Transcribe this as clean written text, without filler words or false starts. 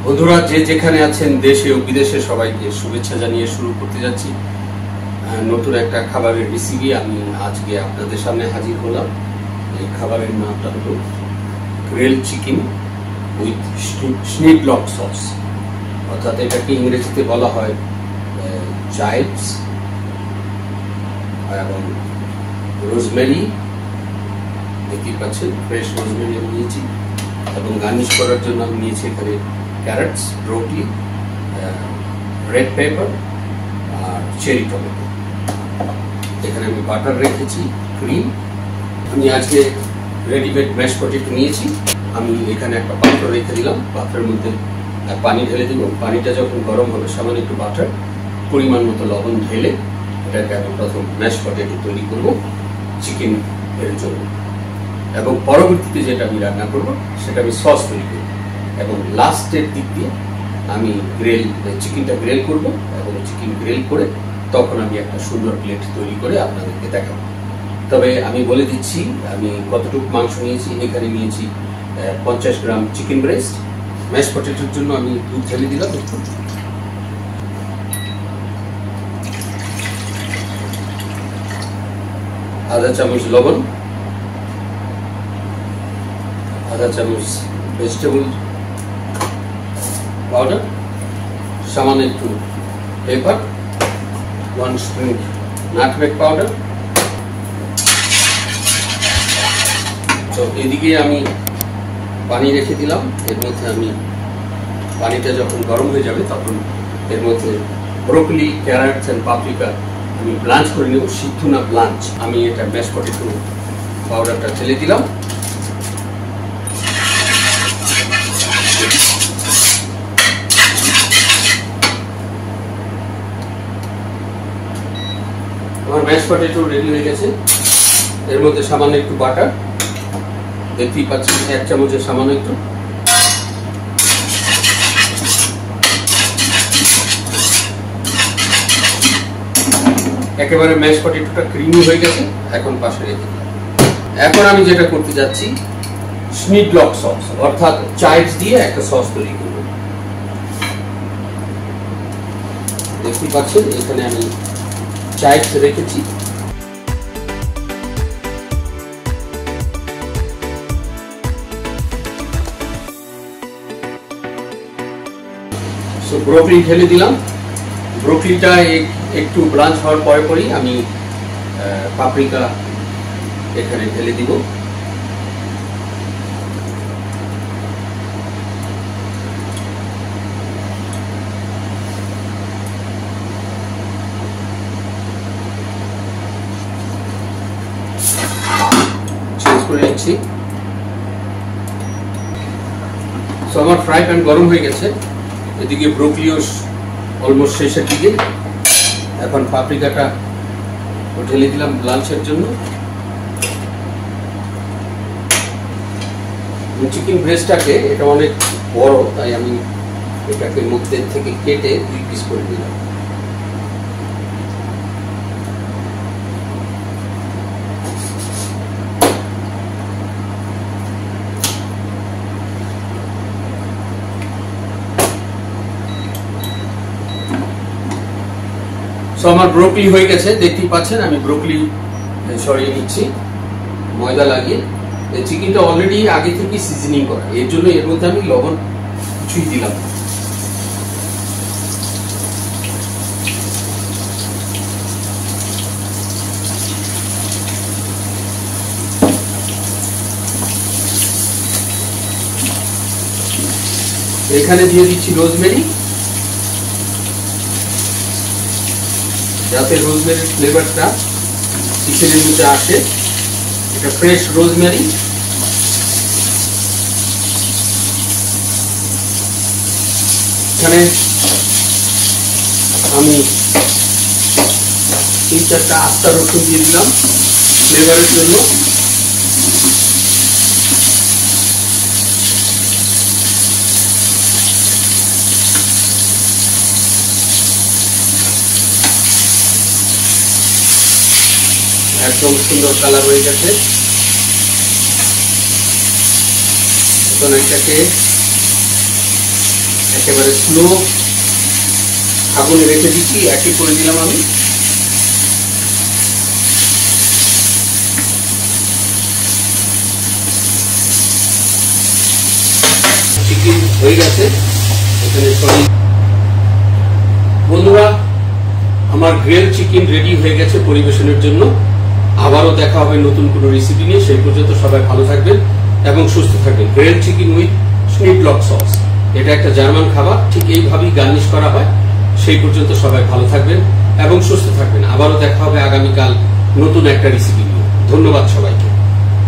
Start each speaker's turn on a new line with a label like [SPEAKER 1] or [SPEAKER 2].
[SPEAKER 1] বন্ধুরা যে যেখানে আছেন দেশে ও বিদেশে সবাইকে শুভেচ্ছা জানিয়ে শুরু করতে যাচ্ছি নতুন একটা খাবারের রেসিপি। আমি আজকে আপনাদের সামনে হাজির হলাম। এই খাবারের নামটা হলো গ্রিল চিকেন উইথ স্নিডলক সস, অর্থাৎ এটাকে ইংরেজিতে বলা হয় চাইভস এবং রোজমেরি। দেখতেই পাচ্ছেন ফ্রেশ রোজমেরি আমি নিয়েছি এবং গার্নিশ করার জন্য আমি নিয়েছি এখানে ক্যারটস, ব্রোকলি, রেড পেপার আর চেরি টমেটো। এখানে আমি বাটার রেখেছি, ক্রিম। আমি আজকে রেডিমেড ম্যাশ পটেটো নিয়েছি। আমি এখানে একটা পাত্র রেখে দিলাম, পাত্রের মধ্যে পানি ঢেলে দিব। পানিটা যখন গরম হবে সামান্য একটু বাটার, পরিমাণ মতো লবণ ঢেলে এটাকে আমি প্রথম ম্যাশ পটেটো তৈরি করব চিকেন এর জন্য, এবং পরবর্তীতে যেটা আমি রান্না করব সেটা আমি সস তৈরি করব, এবং লাস্টের দিক দিয়ে আমি চিকেনটা গ্রিল করব এবং চিকেন গ্রিল করে তখন আমি একটা সুন্দর প্লেট তৈরি করে আপনাদেরকে দেখাবো। তবে আমি বলে দিচ্ছি আমি কতটুকু মাংস নিয়েছি। এখানে নিয়েছি 50 গ্রাম চিকেন ব্রেস্ট। ম্যাশ পটেটোর জন্য আমি দুধ ঢেলে দিলাম, আধা চামচ লবণ, আধা চামচ ভেজিটেবল পাউডার, সামান্য একটু পেপার, 1 স্পুন নাটমেগ পাউডার। তো এদিকে আমি পানি রেখে দিলাম। এর মধ্যে আমি পানিটা যখন গরম হয়ে যাবে তখন এর মধ্যে ব্রোকলি, ক্যারটস এন্ড পাপরিকা আমি ব্লাঞ্চ করে নেব, সিদ্ধ না ব্লাঞ্চ। আমি এটা ম্যাশ পটেটো পাউডারটা ঢেলে দিলাম। আমার ম্যাশ পটেটো রেডি হয়ে গেছে। এর মধ্যে সামান্য একটু বাটার, দেখতেই পাচ্ছেন 1 চামচের সামান্য একটু, একেবারে ম্যাশ পটেটোটা ক্রিমি হয়ে গেছে। এখন পাশে রেখে দিলাম। এখন আমি যেটা করতে যাচ্ছি স্নিডলক সস, অর্থাৎ চাইভস দিয়ে একটা সস তৈরি করব। দেখতেই পাচ্ছেন এখানে আমি চাইভস রেখেছি। ব্রোকলি ঢেলে দিলাম। ব্রোকলিটা একটু ব্লাঞ্চ হওয়ার পরে পরেই আমি পাপরিকা এখানে ঢেলে দিব। চেঞ্জ করে নিচ্ছি। আমার ফ্রাই প্যান গরম হয়ে গেছে। এদিকে ব্রোকলিও অলমোস্ট শেষের দিকে। এখন পাপরিকাটা ঢেলে দিলাম লাঞ্চের জন্য। চিকেন ব্রেস্টটাকে এটা অনেক বড়, তাই আমি এটাকে মধ্যে থেকে কেটে 2 পিস করে দিলাম। আমার ব্রোকলি হয়ে গেছে, দেখতেই পাচ্ছেন। আমি ব্রোকলি সরিয়ে নিচ্ছি ময়দা লাগিয়ে। এই চিকেনটা অলরেডি আগে থেকে সিজনিং করা, এর জন্য এর মধ্যে আমি লবণ কিছুই দিলাম। এখানে দিয়ে দিচ্ছি রোজমেরি, যাতে রোজমেরির ফ্লেভারটা চিকেনের মধ্যে আসে। এটা ফ্রেশ রোজমেরি। এখানে আমি 3-4টা আস্তা রসুন দিয়ে দিলাম ফ্লেভারের জন্য। একদম সুন্দর কালার হয়ে গেছে। এখন এটাকে একেবারে স্লো আগুনে রেখে দিচ্ছি, একই করে দিলাম আমি। চিকেন হয়ে গেছে এখানে। সরি বন্ধুরা, আমার গ্রিল চিকেন রেডি হয়ে গেছে পরিবেশনের জন্য। আবারও দেখা হবে নতুন কোনো রেসিপি নিয়ে। সেই পর্যন্ত সবাই ভালো থাকবেন এবং সুস্থ থাকবেন। গ্রিল চিকেন উইথ স্নিটলক সস, এটা একটা জার্মান খাবার, ঠিক এইভাবেই গার্নিশ করা হয়। সেই পর্যন্ত সবাই ভালো থাকবেন এবং সুস্থ থাকবেন। আবারও দেখা হবে আগামীকাল নতুন একটা রেসিপি নিয়ে। ধন্যবাদ সবাই।